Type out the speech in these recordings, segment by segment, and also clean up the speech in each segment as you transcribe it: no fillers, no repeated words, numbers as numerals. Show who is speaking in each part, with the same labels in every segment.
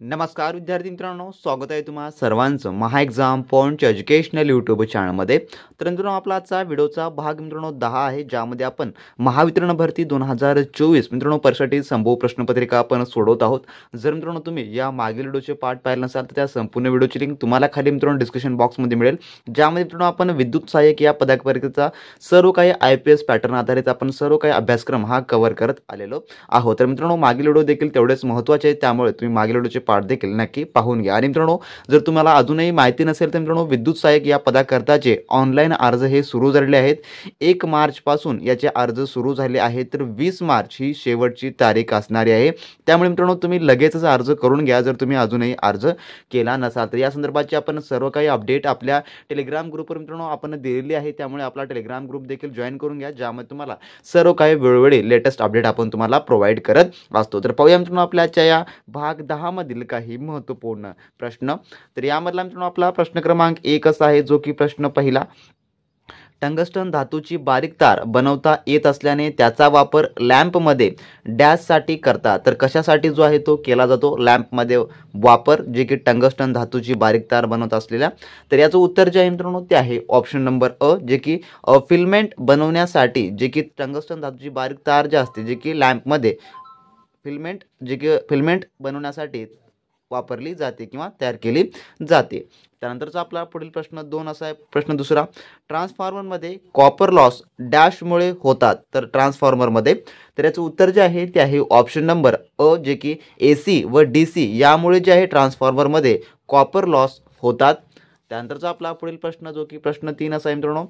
Speaker 1: नमस्कार विद्यार्थी मित्रांनो, स्वागत आहे तुम्हा सर्वांचं महा एक्झाम पॉईंटच्या एज्युकेशनल यूट्यूब चॅनलमध्ये. तर मित्रांनो, आपला आजचा व्हिडिओचा भाग मित्रांनो 10 आहे, ज्यामध्ये आपण महावितरण भरती 2024 मित्रांनो परीक्षेसाठी संभव प्रश्नपत्रिका आपण सोडवत आहोत. जर मित्रांनो तुम्ही या मागील व्हिडिओचे पार्ट पाहिले नसाल तर त्या संपूर्ण व्हिडिओची लिंक तुम्हाला खाली मित्रांनो डिस्क्रिप्शन बॉक्समध्ये मिळेल, ज्यामध्ये मित्रांनो आपण विद्युत सहाय्यक या परीक्षेचा सर्व काही IPS पॅटर्न आधारित आपण सर्व काही अभ्यासक्रम हा कव्हर करत आलेलो आहोत. तर मित्रांनो, मागील व्हिडिओ देखील तेवढेच महत्त्वाचे आहे, त्यामुळे तुम्ही मागील व्हिडिओचे पार्ट देखील नक्की पाहून घ्या. आणि मित्रांनो, जर तुम्हाला अजूनही माहिती नसेल तर मित्रांनो, विद्युत सहाय्यक या पदाकरताचे ऑनलाईन अर्ज हे सुरू झालेले आहेत. 1 मार्च पासून याचे अर्ज सुरू झाले आहेत, तर 20 मार्च ही शेवटची तारीख असणारी आहे. त्यामुळे मित्रांनो, तुम्ही लगेचच अर्ज करून घ्या जर तुम्ही अजूनही अर्ज केला नसाल तर. या संदर्भाची आपण सर्व काही अपडेट आपल्या टेलिग्राम ग्रुपवर मित्रांनो आपण दिलेली आहे, त्यामुळे आपला टेलिग्राम ग्रुप देखील जॉईन करून घ्या, ज्यामध्ये तुम्हाला सर्व काही वेळोवेळी लेटेस्ट अपडेट आपण तुम्हाला प्रोव्हाइड करत असतो. तर पाहूया मित्रांनो आपल्याच्या या भाग 10 मधील काही महत्त्वपूर्ण प्रश्न. तर यामधला मित्रांनो आपला प्रश्न क्रमांक 1 असा आहे, जो की प्रश्न पहिला. टंगस्टन धातूची बारीक तार बनवता येत असल्याने त्याचा वापर लॅम्पमध्ये डॅशसाठी करतात. तर कशासाठी जो आहे तो केला जातो लॅम्पमध्ये वापर, जे की टंगस्टन धातूची बारीक तार बनवत असलेल्या. तर याचं उत्तर जे आहे मित्रांनो ते आहे ऑप्शन नंबर अ, जे की फिल्मेंट बनवण्यासाठी, जे की टंगस्टन धातूची बारीक तार जी असते जे की लॅम्पमध्ये फिल्मेंट बनवण्यासाठी वापरली जाते किंवा तयार केली जाते. त्यानंतरचा आपला पुढील प्रश्न 2 असा आहे. प्रश्न दुसरा. ट्रान्सफॉर्मरमध्ये कॉपर लॉस डॅशमुळे होतात. तर ट्रान्सफॉर्मरमध्ये, तर याचं उत्तर जे आहे ते आहे ऑप्शन नंबर अ, जे की AC व DC यामुळे जे आहे ट्रान्सफॉर्मरमध्ये कॉपर लॉस होतात. त्यानंतरचा आपला पुढील प्रश्न, जो की प्रश्न 3 असा आहे मित्रांनो.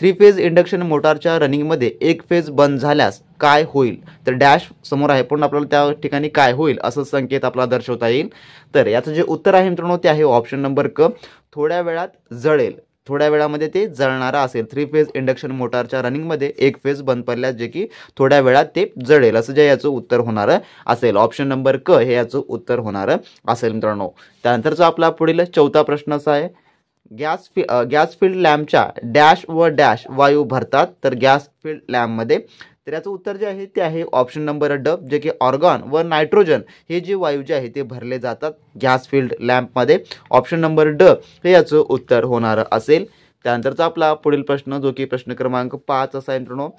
Speaker 1: 3 फेज इंडक्शन मोटारच्या रनिंगमध्ये 1 फेज बंद झाल्यास काय होईल. तर डॅश समोर आहे, पण आपल्याला त्या ठिकाणी काय होईल असं संकेत आपल्याला दर्शवता येईल. तर याचं जे उत्तर आहे मित्रांनो ते आहे ऑप्शन नंबर क, थोड्या वेळात जळेल. थोड्या वेळामध्ये ते जळणारा असेल. 3 फेज इंडक्शन मोटारच्या रनिंगमध्ये 1 फेज बंद पडल्यास जे की थोड्या वेळात ते जळेल, असं जे याचं उत्तर होणार असेल. ऑप्शन नंबर क हे याचं उत्तर होणार असेल मित्रांनो. त्यानंतरचा आपला पुढील चौथा प्रश्न असा आहे. गॅस फिल्ड लॅम्पच्या डॅश व डॅश वायू भरतात. तर गॅस फिल्ड लॅम्पमध्ये, तर याचं उत्तर जे आहे ते आहे ऑप्शन नंबर ड, जे की ऑर्गॉन व नायट्रोजन हे जे वायू जे आहे ते भरले जातात गॅस फिल्ड लॅम्पमध्ये. ऑप्शन नंबर ड हे याचं उत्तर होणार असेल. त्यानंतरचा आपला पुढील प्रश्न, जो की प्रश्न क्रमांक 5 असा आहे मित्रांनो.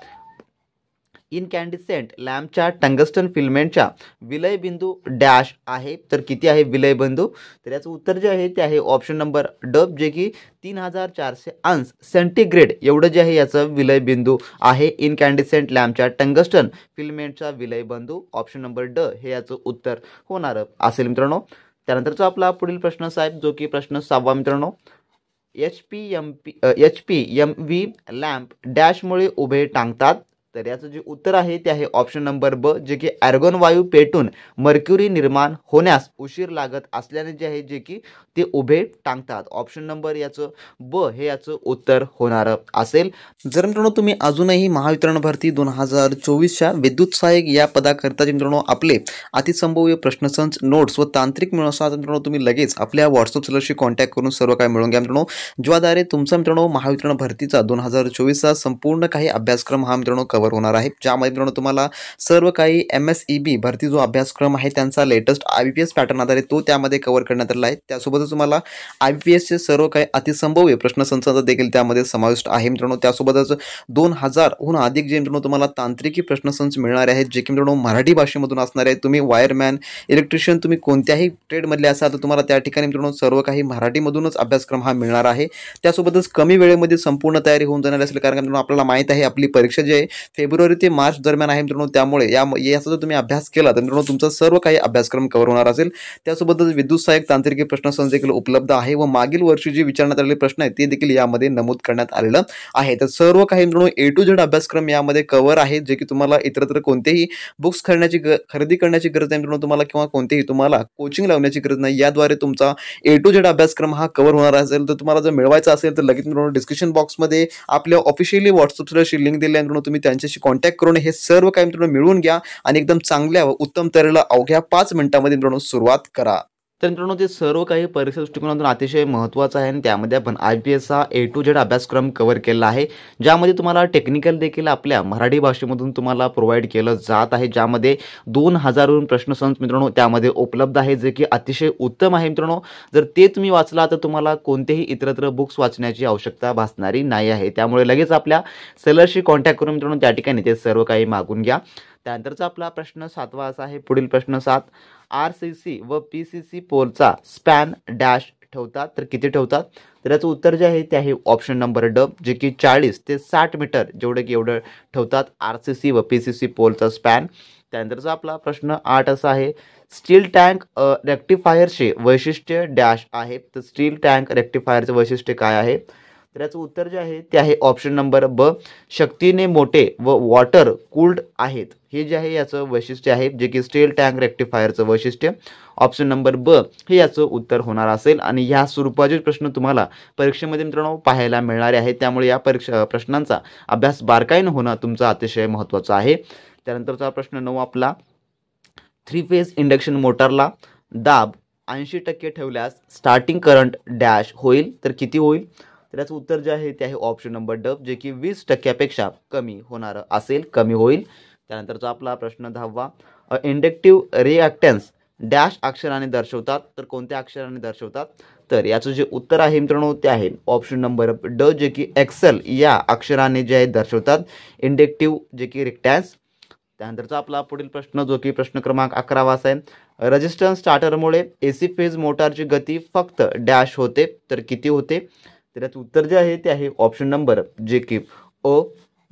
Speaker 1: इनकॅन्डिसेंट लॅम्पच्या टंगस्टन फिल्मेंटच्या विलयबिंदू डॅश आहे. तर किती आहे विलयबिंदू. तर याचं उत्तर जे आहे ते आहे ऑप्शन नंबर ड, जे की 3400 अंश सेंटीग्रेड एवढं जे आहे याचं विलयबिंदू आहे. इनकॅन्डिसेंट लॅम्पच्या टंगस्टन फिल्मेंटचा विलयबिंदू ऑप्शन नंबर ड हे याचं उत्तर होणार असेल मित्रांनो. त्यानंतरचा आपला पुढील प्रश्न साहेब, जो की प्रश्न 6 मित्रांनो. HPMV लॅम्प डॅशमुळे उभे टांगतात. तर याचं जे उत्तर आहे ते आहे ऑप्शन नंबर ब, जे की ॲर्गॉन वायू पेटून मर्क्युरी निर्माण होण्यास उशीर लागत असल्याने जे आहे जे की ते उभे टांगतात. ऑप्शन नंबर याचं ब हे याचं उत्तर होणार असेल. जर मित्रांनो तुम्ही अजूनही महावितरण भरती 2024च्या विद्युत सहाय्यक या पदाकरताचे मित्रांनो आपले अतिसंभाव्य प्रश्नसंच नोट्स व तांत्रिक मिळवून असा मित्रांनो तुम्ही लगेच आपल्या व्हॉट्सअप सेलरशी कॉन्टॅक्ट करून सर्व काय मिळवून घ्या मित्रांनो, ज्याद्वारे तुमचा मित्रांनो महावितरण भरतीचा 2024चा संपूर्ण काही अभ्यासक्रम हा मित्रांनो कव्हर होणार आहे. ज्यामध्ये मित्रांनो तुम्हाला सर्व काही MSEB भरती जो अभ्यासक्रम आहे त्यांचा लेटेस्ट IBPS पॅटर्न आधारित तो त्यामध्ये कव्हर करण्यात आला आहे. त्यासोबतच तुम्हाला IBPSचे सर्व काही अतिसंभाव्य प्रश्नसंचाचा देखील त्यामध्ये समाविष्ट आहे मित्रांनो. त्यासोबतच 2000हून अधिक जे मित्रांनो तुम्हाला तांत्रिकी प्रश्नसंच मिळणारे आहेत, जे की मित्रांनो मराठी भाषेमधून असणार आहेत. तुम्ही वायरमॅन, इलेक्ट्रिशियन, तुम्ही कोणत्याही ट्रेडमधले असाल तर तुम्हाला त्या ठिकाणी मित्रांनो सर्व काही मराठीमधूनच अभ्यासक्रम हा मिळणार आहे. त्यासोबतच कमी वेळेमध्ये संपूर्ण तयारी होऊन जाणार असेल, कारण मित्रांनो आपल्याला माहित आहे आपली परीक्षा जी आहे फेब्रुवारी ते मार्च दरम्यान आहे मित्रांनो. त्यामुळे याचा जर तुम्ही अभ्यास केला तर मित्रांनो तुमचा सर्व काही अभ्यासक्रम कव्हर होणार असेल. त्यासोबतच विद्युत सहाय्यक तांत्रिकी प्रश्नसंच देखील उपलब्ध आहे व मागील वर्षी जे विचारण्यात आलेले प्रश्न आहेत ते देखील यामध्ये नमूद करण्यात आलेलं आहे. तर सर्व काही मित्रांनो A to Z अभ्यासक्रम यामध्ये कव्हर आहे, जे की तुम्हाला इतरत्र कोणतेही बुक्स खरेदी करण्याची गरज नाही मित्रांनो तुम्हाला, किंवा कोणतेही तुम्हाला कोचिंग लावण्याची गरज नाही. याद्वारे तुमचा A to Z अभ्यासक्रम हा कव्हर होणार असेल. तर तुम्हाला जर मिळवायचा असेल तर लगेच मित्रांनो डिस्क्रिप्शन बॉक्समध्ये आपल्या ऑफिशियली व्हॉट्सअपची लिंक दिली आहे मित्रांनो, तुम्ही त्यांच्याशी कॉन्टॅक्ट करून हे सर्व काही मित्रांनो मिळवून घ्या आणि एकदम चांगल्या व उत्तम तऱ्हेला अवघ्या 5 मिनिटांमध्ये मित्रांनो सुरुवात करा. तर मित्रांनो ते सर्व काही परीक्षा दृष्टिकोनातून अतिशय महत्त्वाचं आहे आणि त्यामध्ये आपण IPSचा A to Z अभ्यासक्रम कव्हर केला आहे, ज्यामध्ये तुम्हाला टेक्निकल देखील आपल्या मराठी भाषेमधून तुम्हाला प्रोव्हाइड केलं जात आहे, ज्यामध्ये 2000 प्रश्नसंच मित्रांनो त्यामध्ये उपलब्ध आहे, जे की अतिशय उत्तम आहे मित्रांनो. जर ते तुम्ही वाचला तर तुम्हाला कोणतेही इतरत्र बुक्स वाचण्याची आवश्यकता भासणारी नाही आहे. त्यामुळे लगेच आपल्या सेलरशी कॉन्टॅक्ट करून मित्रांनो त्या ठिकाणी ते सर्व काही मागून घ्या. त्यानंतरचा आपला प्रश्न 7वा असा आहे. पुढील प्रश्न 7, RCC व PCC पोलचा स्पॅन डॅश ठेवतात तर किती ठेवतात? तर याचं उत्तर जे आहे ते आहे ऑप्शन नंबर ड, जे की 40 ते 60 मीटर जेवढे की एवढं ठेवतात RCC व PCC पोलचा स्पॅन. त्यानंतरचा आपला प्रश्न 8 असा आहे. स्टील टँक रेक्टिफायरचे वैशिष्ट्य डॅश आहे. तर स्टील टँक रेक्टिफायरचे वैशिष्ट्य काय आहे? तर याचं उत्तर जे आहे ते आहे ऑप्शन नंबर ब, शक्तीने मोठे व वॉटर कूल्ड आहेत. हे जे आहे याचं वैशिष्ट्य आहे, जे की स्टील टँक रेक्टिफायरचं वैशिष्ट्य. ऑप्शन नंबर ब हे याचं उत्तर होणार असेल आणि ह्या स्वरूपाचे प्रश्न तुम्हाला परीक्षेमध्ये मित्रांनो पाहायला मिळणारे आहेत. त्यामुळे या प्रश्नांचा अभ्यास बारकाईनं होणं तुमचं अतिशय महत्त्वाचं आहे. त्यानंतरचा प्रश्न 9 आपला. 3 फेज इंडक्शन मोटारला दाब 80% ठेवल्यास स्टार्टिंग करंट डॅश होईल तर किती होईल? तर याचं उत्तर जे आहे ते आहे ऑप्शन नंबर ड, जे की 20% कमी होणार असेल, कमी होईल. त्यानंतरचा आपला प्रश्न 10वा. इंडक्टिव्ह रिॲक्टन्स डॅश अक्षराने दर्शवतात तर कोणत्या अक्षराने दर्शवतात? तर याचं जे उत्तर आहे मित्रांनो ते आहे ऑप्शन नंबर ड, जे की एक्सेल या अक्षराने जे आहे दर्शवतात इंडक्टिव्ह जे की रिॲक्टन्स. त्यानंतरचा आपला पुढील प्रश्न जो की प्रश्न क्रमांक 11वा असा आहे. रेजिस्टन्स स्टार्टरमुळे AC फेज मोटारची गती फक्त डॅश होते तर किती होते? तर याचं उत्तर जे आहे ते आहे ऑप्शन नंबर जे की अ,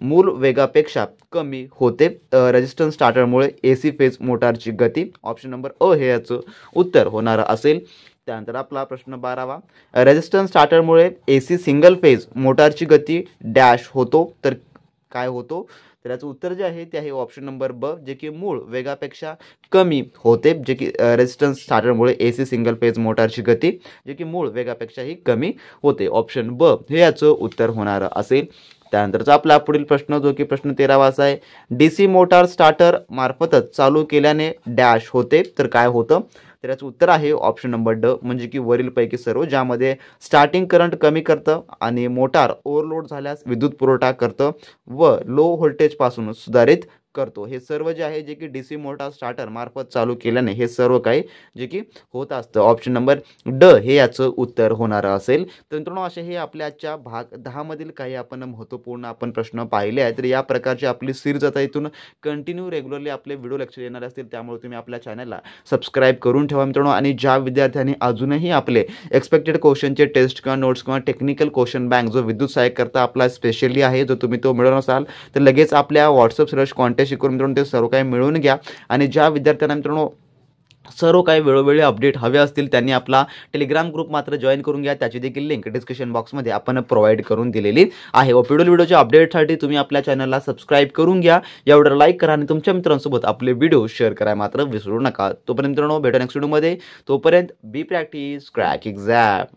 Speaker 1: मूळ वेगापेक्षा कमी होते. रेजिस्टन्स स्टार्टरमुळे AC फेज मोटारची गती. ऑप्शन नंबर अ हे याचं उत्तर होणार असेल. त्यानंतर आपला प्रश्न 12वा. रेजिस्टन्स स्टार्टरमुळे AC सिंगल फेज मोटारची गती डॅश होतो तर काय होतो? तर याचं उत्तर जे आहे ते आहे ऑप्शन नंबर ब, जे की मूळ वेगापेक्षा कमी होते, जे की रेजिस्टन्स स्टार्टरमुळे AC सिंगल फेज मोटारची गती जे की मूळ वेगापेक्षाही कमी होते. ऑप्शन ब हे याचं उत्तर होणार असेल. त्यानंतरचा आपला पुढील प्रश्न जो की प्रश्न 13वा असा आहे. DC मोटार स्टार्टर मार्फतच चालू केल्याने डॅश होते तर काय होतं? तर याचं उत्तर आहे ऑप्शन नंबर ड, म्हणजे की वरीलपैकी सर्व, ज्यामध्ये स्टार्टिंग करंट कमी करतं आणि मोटार ओव्हरलोड झाल्यास विद्युत पुरवठा करतं व लो व्होल्टेजपासून सुधारित करतो. हे सर्व जे आहे जे की DC मोटार स्टार्टर मार्फत चालू केल्याने हे सर्व काही जे की होत असतं. ऑप्शन नंबर ड हे याचं उत्तर होणार असेल. तर मित्रांनो असे हे आपल्या आजच्या भाग 10 मधील काही आपण महत्त्वपूर्ण आपण प्रश्न पाहिले आहेत. तर या प्रकारची आपली सिरीज आता इथून कंटिन्यू रेग्युलरली आपले व्हिडिओ लेक्चर येणार असतील, त्यामुळे तुम्ही आपल्या चॅनलला सबस्क्राईब करून ठेवा मित्रांनो. आणि ज्या विद्यार्थ्यांनी अजूनही आपले एक्सपेक्टेड क्वेश्चनचे टेस्ट किंवा नोट्स किंवा टेक्निकल क्वेश्चन बँक जो विद्युत सहाय्यक करता आपला स्पेशली आहे, जो तुम्ही तो मिळवणार असाल तर लगेच आपल्या व्हॉट्सअप सर्च कॉन्टॅक्ट करून मित्रांनो ते सर्व काही मिळवून घ्या. आणि ज्या विद्यार्थ्यांना मित्रांनो सर्व काही वेळोवेळी अपडेट हवे असतील त्यांनी आपला टेलिग्राम ग्रुप मात्र जॉईन करून घ्या. त्याची देखील लिंक डिस्क्रिप्शन बॉक्समध्ये आपण प्रोव्हाइड करून दिलेली आहे. व व्हिडिओच्या अपडेटसाठी तुम्ही आपल्या चॅनलला सबस्क्राईब करून घ्या, यावर लाईक करा आणि तुमच्या मित्रांसोबत आपले व्हिडिओ शेअर करायला मात्र विसरू नका. तोपर्यंत मित्रांनो भेटू नेक्स्ट व्हिडिओमध्ये. तोपर्यंत बी प्रॅक्टिस क्रॅक एक्झाम.